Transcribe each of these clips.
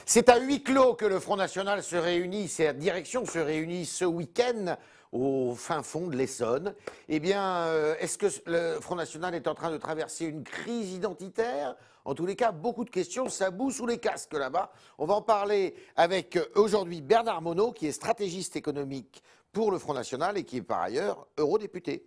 C'est à huis clos que le Front National se réunit, sa direction se réunit ce week-end au fin fond de l'Essonne. Eh bien, est-ce que le Front National est en train de traverser une crise identitaire? En tous les cas, beaucoup de questions, ça bout sous les casques là-bas. On va en parler avec aujourd'hui Bernard Monod, qui est stratégiste économique pour le Front National et qui est par ailleurs eurodéputé.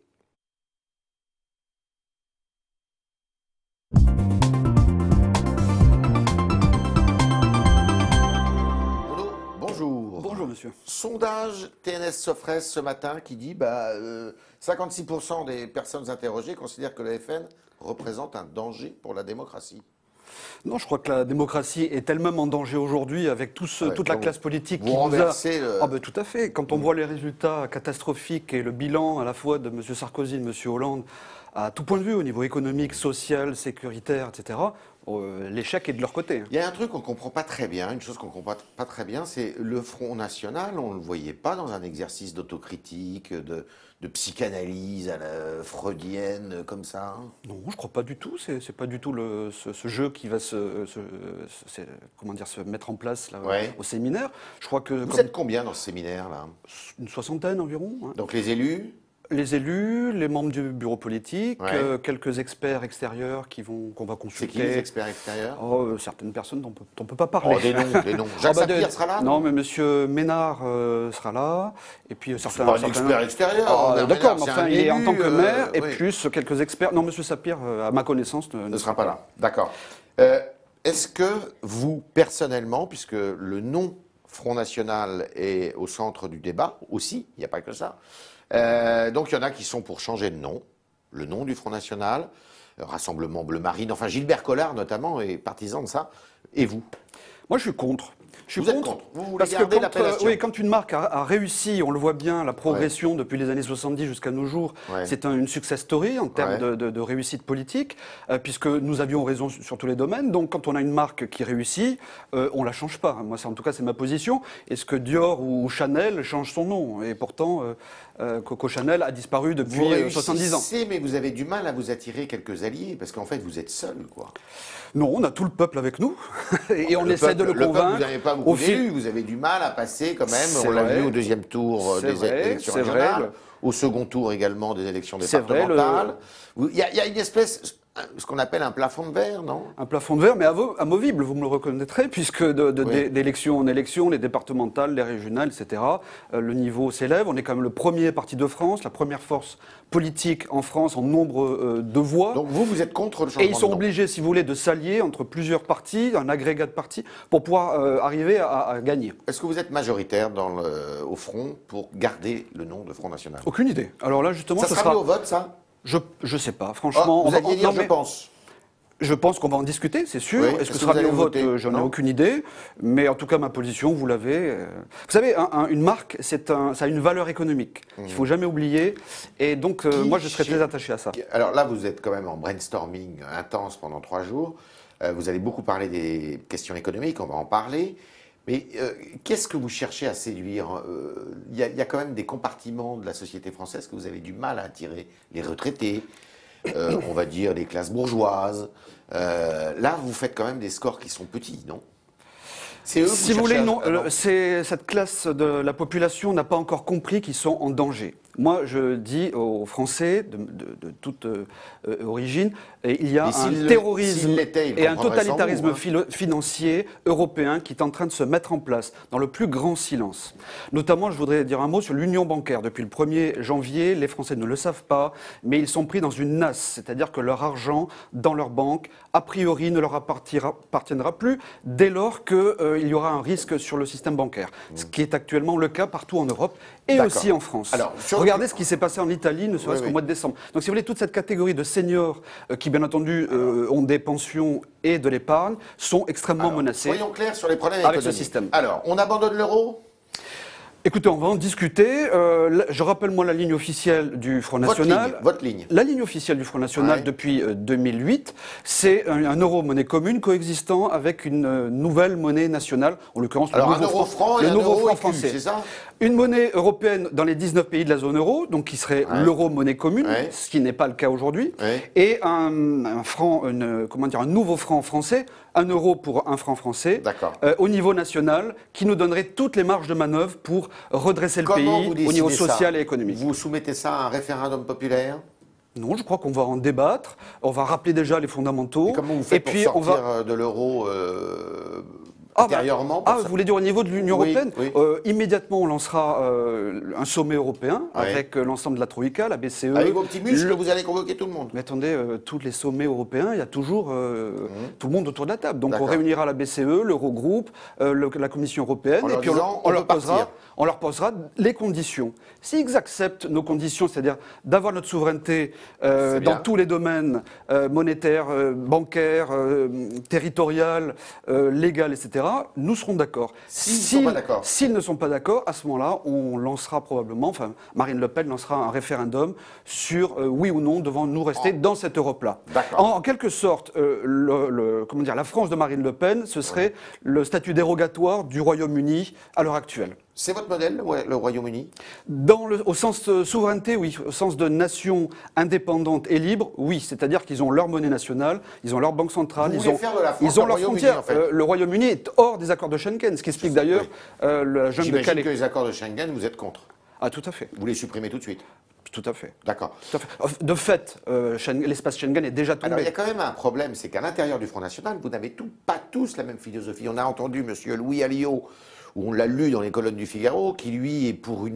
Bonjour. Bonjour monsieur. Sondage TNS Sofres ce matin qui dit 56% des personnes interrogées considèrent que le FN représente un danger pour la démocratie. Non, je crois que la démocratie est elle-même en danger aujourd'hui avec toute la classe politique qui nous renversez Ah ben, tout à fait. Quand on voit les résultats catastrophiques et le bilan à la fois de M. Sarkozy et de M. Hollande, à tout point de vue, au niveau économique, social, sécuritaire, etc., l'échec est de leur côté. Il y a un truc qu'on ne comprend pas très bien, une chose qu'on ne comprend pas très bien, c'est le Front National, on ne le voyait pas dans un exercice d'autocritique, de psychanalyse à la freudienne, comme ça. Non, je ne crois pas du tout. C'est pas du tout ce jeu qui va se mettre en place là, au séminaire. Je crois que Vous êtes combien dans ce séminaire-là? Une soixantaine environ. Hein. Donc les élus? Les élus, les membres du bureau politique, quelques experts extérieurs qu'on va consulter. C'est qui les experts extérieurs? Certaines personnes dont on ne peut pas parler. Des noms. Jacques Sapir sera là? Non, mais M. Ménard sera là. Et puis certains. Pas un expert extérieur. D'accord, mais enfin, il est en tant que maire, et plus quelques experts. Non, M. Sapir, à ma connaissance, ne sera pas là. D'accord. Est-ce que vous, personnellement, puisque le nom Front National est au centre du débat aussi, il n'y a pas que ça. Donc il y en a qui sont pour changer de nom, le nom du Front National, Rassemblement Bleu Marine, enfin Gilbert Collard notamment est partisan de ça. Et vous? Moi je suis contre. Vous êtes contre. Vous voulez garder l'appellation. Oui, quand une marque a réussi, on le voit bien, la progression depuis les années 70 jusqu'à nos jours, c'est une success story en termes de réussite politique, puisque nous avions raison sur tous les domaines. Donc quand on a une marque qui réussit, on ne la change pas. Moi, en tout cas, c'est ma position. Est-ce que Dior ou Chanel changent son nom? Et pourtant, Coco Chanel a disparu depuis 70 ans. Mais vous avez du mal à vous attirer quelques alliés, parce qu'en fait, vous êtes seul, quoi. Non, on a tout le peuple avec nous, et on essaie de le convaincre. Vous n'avez pas beaucoup d'élus, vous avez du mal à passer quand même, on l'a vu au deuxième tour des élections régionales, au second tour également des élections départementales. Il y a une espèce, ce qu'on appelle un plafond de verre, non? Un plafond de verre, mais amovible, vous me le reconnaîtrez, puisque d'élection en élection, les départementales, les régionales, etc., le niveau s'élève. On est quand même le premier parti de France, la première force politique en France en nombre de voix. Donc vous êtes contre le changement de nom? Et ils sont obligés, si vous voulez, de s'allier entre plusieurs partis, un agrégat de partis, pour pouvoir arriver à gagner. Est-ce que vous êtes majoritaire au Front pour garder le nom de Front National? Aucune idée. Alors là, justement, ça sera mis au vote, ça? Je sais pas, franchement. Vous alliez dire je pense. Je pense qu'on va en discuter, c'est sûr. Est-ce que ce sera mis au vote? J'en ai aucune idée. Mais en tout cas, ma position, vous l'avez. Vous savez, une marque, ça a une valeur économique. Il ne faut jamais oublier. Et donc, moi, je serais très attaché à ça. Alors là, vous êtes quand même en brainstorming intense pendant 3 jours. Vous allez beaucoup parler des questions économiques, on va en parler. Mais qu'est-ce que vous cherchez à séduire? Il y a quand même des compartiments de la société française que vous avez du mal à attirer. Les retraités, on va dire les classes bourgeoises. Là, vous faites quand même des scores qui sont petits, non? C'est eux, si vous voulez, non. Cette classe de la population n'a pas encore compris qu'ils sont en danger. Moi, je dis aux Français de toute origine, il y a un terrorisme et un totalitarisme financier européen qui est en train de se mettre en place dans le plus grand silence. Notamment, je voudrais dire un mot sur l'union bancaire. Depuis le 1er janvier, les Français ne le savent pas, mais ils sont pris dans une nasse, c'est-à-dire que leur argent dans leur banque, a priori, ne leur appartiendra plus dès lors qu'il y aura un risque sur le système bancaire, ce qui est actuellement le cas partout en Europe et aussi en France. Alors, regardez ce qui s'est passé en Italie, ne serait-ce qu'au mois de décembre. Donc, si vous voulez, toute cette catégorie de seniors qui, bien entendu, ont des pensions et de l'épargne, sont extrêmement menacés. Soyons clairs sur les problèmes avec ce système. Alors, on abandonne l'euro? Écoutez, on va en discuter. Je rappelle moi la ligne officielle du Front National. Votre ligne. La ligne officielle du Front National depuis 2008, c'est un euro monnaie commune coexistant avec une nouvelle monnaie nationale, en l'occurrence le nouveau franc, et un euro franc écu, français. c'est ça ? Une monnaie européenne dans les 19 pays de la zone euro, donc qui serait l'euro monnaie commune, ce qui n'est pas le cas aujourd'hui, et un nouveau franc français, 1 euro pour un franc français, au niveau national, qui nous donnerait toutes les marges de manœuvre pour redresser le pays au niveau social et économique. Vous soumettez ça à un référendum populaire ? Non, je crois qu'on va en débattre. On va rappeler déjà les fondamentaux. Et comment vous faites pour sortir de l'euro intérieurement vous voulez dire au niveau de l'Union européenne ? Immédiatement, on lancera un sommet européen avec l'ensemble de la Troïka, la BCE. Avec vos petits muscles, vous allez convoquer tout le monde. Mais attendez, tous les sommets européens, il y a toujours tout le monde autour de la table. Donc on réunira la BCE, l'Eurogroupe, la Commission européenne, et puis on leur posera les conditions. S'ils acceptent nos conditions, c'est-à-dire d'avoir notre souveraineté dans tous les domaines monétaires, bancaires, territorial, légal, etc., nous serons d'accord. S'ils ne sont pas d'accord, à ce moment-là, on lancera probablement, Marine Le Pen lancera un référendum sur oui ou non devant nous rester dans cette Europe-là. En quelque sorte, la France de Marine Le Pen, ce serait le statut dérogatoire du Royaume-Uni à l'heure actuelle. C'est votre modèle, le Royaume-Uni ? Au sens souveraineté, oui. Au sens de nation indépendante et libre, oui. C'est-à-dire qu'ils ont leur monnaie nationale, ils ont leur banque centrale, ils ont leurs frontières. En fait. Le Royaume-Uni est hors des accords de Schengen, ce qui explique d'ailleurs la jungle de Calais. J'imagine que les accords de Schengen, vous êtes contre ? Ah, tout à fait. Vous les supprimez tout de suite ? Tout à fait. D'accord. De fait, l'espace Schengen est déjà tombé. Alors, il y a quand même un problème, c'est qu'à l'intérieur du Front National, vous n'avez pas tous la même philosophie. On a entendu M. Louis Alliot, où on l'a lu dans les colonnes du Figaro, qui lui est pour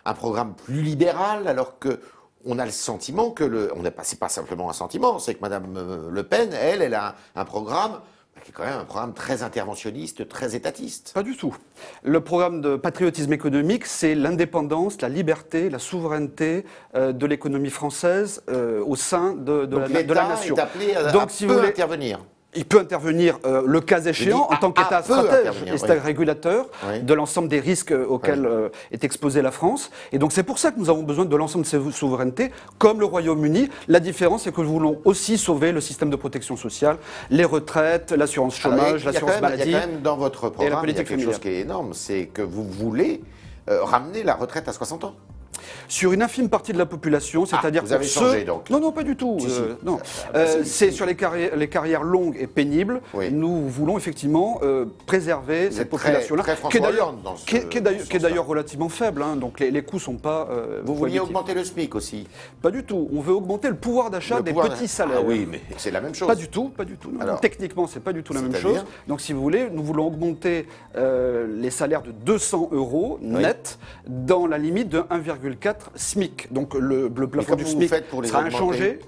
un programme plus libéral, alors qu'on a le sentiment que c'est pas simplement un sentiment, c'est que Mme Le Pen, elle a un programme qui est quand même un programme très interventionniste, très étatiste. Pas du tout. Le programme de patriotisme économique, c'est l'indépendance, la liberté, la souveraineté de l'économie française au sein de la nation. L'État est appelé à intervenir. Il peut intervenir, le cas échéant, en tant qu'État stratège et régulateur de l'ensemble des risques auxquels est exposée la France. Et donc c'est pour ça que nous avons besoin de l'ensemble de ces souverainetés, comme le Royaume-Uni. La différence, c'est que nous voulons aussi sauver le système de protection sociale, les retraites, l'assurance chômage, l'assurance maladie. Il y a quand même dans votre programme quelque chose qui est énorme, c'est que vous voulez ramener la retraite à 60 ans. Sur une infime partie de la population, c'est-à-dire vous avez changé donc. Non, pas du tout. Non. C'est sur les carrières longues et pénibles. Nous voulons effectivement préserver cette population-là, qui est d'ailleurs relativement faible. Donc les coûts ne sont pas. Vous vouliez augmenter le SMIC aussi? Pas du tout. On veut augmenter le pouvoir d'achat des petits salaires. Ah oui, mais c'est la même chose. Pas du tout. Alors, techniquement, c'est pas du tout la même chose. Donc, si vous voulez, nous voulons augmenter les salaires de 200 € net dans la limite de 1,4 SMIC. Donc le plafond du SMIC sera inchangé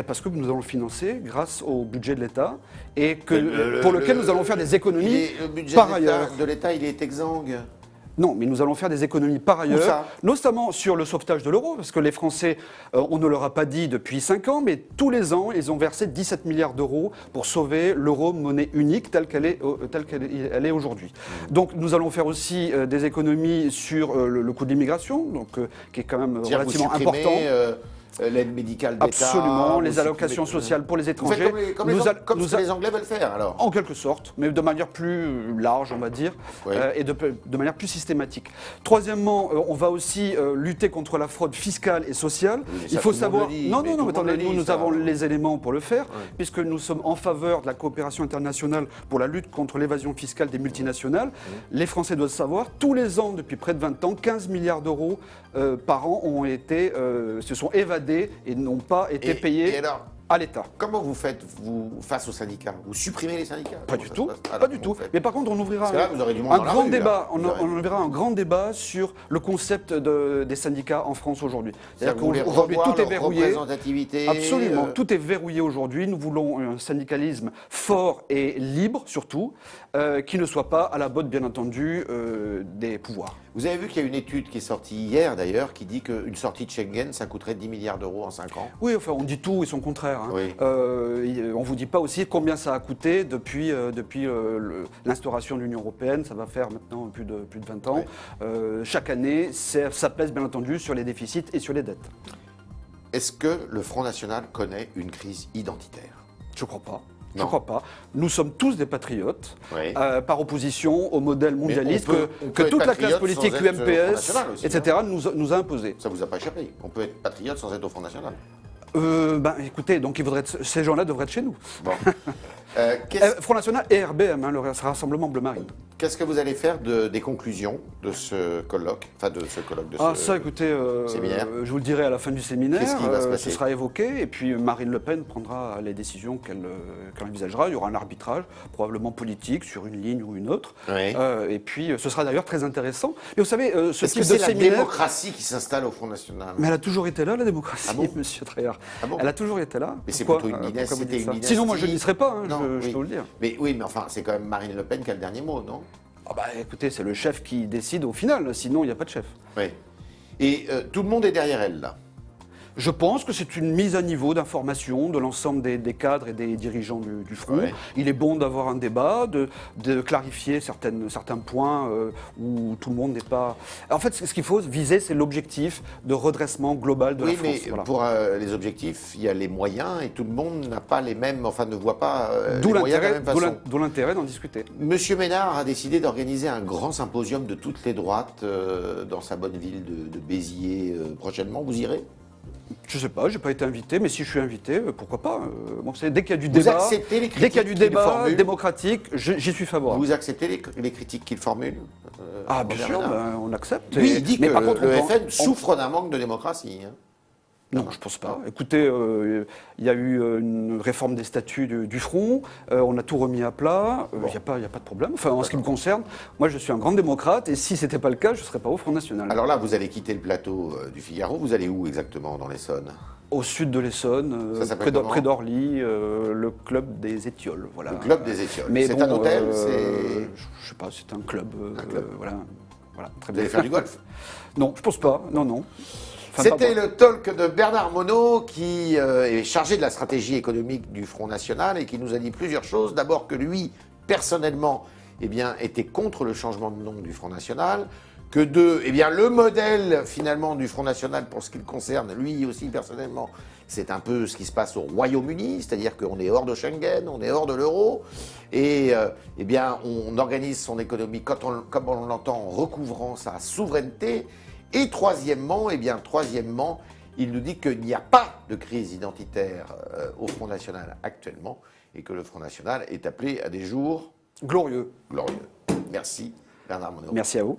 parce que nous allons le financer grâce au budget de l'État et pour lequel nous allons faire des économies par ailleurs. De l'État, il est exsangue. Non, mais nous allons faire des économies par ailleurs, notamment sur le sauvetage de l'euro, parce que les Français, on ne leur a pas dit depuis 5 ans, mais tous les ans, ils ont versé 17 milliards d'euros pour sauver l'euro, monnaie unique, telle qu'elle est aujourd'hui. Donc nous allons faire aussi des économies sur le coût de l'immigration, qui est quand même relativement important. L'aide médicale d'État. Absolument, les allocations sociales pour les étrangers. Comme les Anglais veulent faire, alors. En quelque sorte, mais de manière plus large, on va dire, et de manière plus systématique. Troisièmement, on va aussi lutter contre la fraude fiscale et sociale. Il faut savoir... Non, attendez, nous avons les éléments pour le faire, puisque nous sommes en faveur de la coopération internationale pour la lutte contre l'évasion fiscale des multinationales. Les Français doivent savoir, tous les ans, depuis près de 20 ans, 15 milliards d'euros par an se sont évadés et n'ont pas été payés à l'État. Comment vous faites face aux syndicats? Vous supprimez les syndicats? Pas du tout, pas du tout. Mais par contre, on ouvrira un grand débat sur le concept des syndicats en France aujourd'hui. C'est-à-dire qu'aujourd'hui, tout est verrouillé. Absolument, tout est verrouillé aujourd'hui. Nous voulons un syndicalisme fort et libre, surtout, qui ne soit pas à la botte, bien entendu, des pouvoirs. Vous avez vu qu'il y a une étude qui est sortie hier, d'ailleurs, qui dit qu'une sortie de Schengen, ça coûterait 10 milliards d'euros en 5 ans. Oui, enfin, on dit tout et son contraire. contraire. Hein. Oui. On ne vous dit pas aussi combien ça a coûté depuis l'instauration de l'Union européenne. Ça va faire maintenant plus de 20 ans. Oui. Chaque année, ça pèse bien entendu sur les déficits et sur les dettes. Est-ce que le Front National connaît une crise identitaire? Je ne crois pas. Je Non. ne crois pas. Nous sommes tous des patriotes, Oui. Par opposition au modèle mondialiste on que peut toute être la classe patriote politique sans être au Front UMPS, National aussi, etc., nous a imposé. Ça vous a pas échappé. On peut être patriote sans être au Front National. Écoutez, donc ces gens-là devraient être chez nous. Bon. Front National et RBM, hein, le Rassemblement Bleu Marine. Qu'est-ce que vous allez faire des conclusions de ce colloque, Ça, écoutez, séminaire. Je vous le dirai à la fin du séminaire. Qu'est-ce qui va se passer? Ce sera évoqué, et puis Marine Le Pen prendra les décisions qu'elle envisagera. Il y aura un arbitrage, probablement politique, sur une ligne ou une autre. Oui. Et puis, ce sera d'ailleurs très intéressant. Et vous savez, ce Est-ce type que de c'est la séminaire... démocratie qui s'installe au Front National? Mais elle a toujours été là, la démocratie, Ah bon? monsieur Treillard. Ah bon? Elle a toujours été là. Mais c'est Pourquoi, plutôt une pourquoi vous dynastie. dites ça Sinon, moi, je n'y serais pas, hein, Non, je oui. peux vous le dire. Mais oui, mais enfin, c'est quand même Marine Le Pen qui a le dernier mot, non? Ah bah, écoutez, c'est le chef qui décide au final, sinon il n'y a pas de chef. Oui. Et tout le monde est derrière elle, là. Je pense que c'est une mise à niveau d'information de l'ensemble des cadres et des dirigeants du Front. Ouais. Il est bon d'avoir un débat, de clarifier certains points où tout le monde n'est pas... En fait, ce qu'il faut viser, c'est l'objectif de redressement global de la Oui, France. mais Voilà. pour les objectifs, il y a les moyens et tout le monde n'a pas les mêmes, enfin ne voit pas D'où les moyens de la même façon. l'intérêt d'en discuter. Monsieur Ménard a décidé d'organiser un grand symposium de toutes les droites dans sa bonne ville de Béziers prochainement. Vous irez? Je sais pas, j'ai pas été invité, mais si je suis invité, pourquoi pas. Bon, dès qu'il y a du Vous débat, acceptez les critiques dès qu'il y a du qu'il débat formule démocratique, j'y suis favorable. Vous acceptez les critiques qu'il formule Ah, bien Robert sûr, Ménard on accepte. Lui, il dit mais que par contre, le on- FN on- souffre d'un manque de démocratie. Hein. Non, je pense pas. Écoutez, il y a eu une réforme des statuts du Front, on a tout remis à plat, il n'y a pas de problème. Enfin, en ce qui me concerne, moi je suis un grand démocrate et si ce n'était pas le cas, je ne serais pas au Front National. Alors là, vous allez quitter le plateau du Figaro, vous allez où exactement dans l'Essonne? Au sud de l'Essonne, Ça s'appelle comment? près d'Orly, le club des Étioles. Voilà. Le club des Étioles. Mais C'est bon, un hôtel je sais pas, c'est un club. club. Voilà, très Vous allez faire du golf? Non, je pense pas. Non. Enfin, C'était pas- le talk de Bernard Monod qui est chargé de la stratégie économique du Front National et qui nous a dit plusieurs choses. D'abord que lui, personnellement, était contre le changement de nom du Front National. Que le modèle finalement du Front National pour ce qui le concerne, lui aussi personnellement, c'est un peu ce qui se passe au Royaume-Uni, c'est-à-dire qu'on est hors de Schengen, on est hors de l'euro, et on organise son économie comme on l'entend en recouvrant sa souveraineté. Et troisièmement, il nous dit qu'il n'y a pas de crise identitaire au Front National actuellement et que le Front National est appelé à des jours glorieux. glorieux. Merci Bernard Monod. Merci à vous.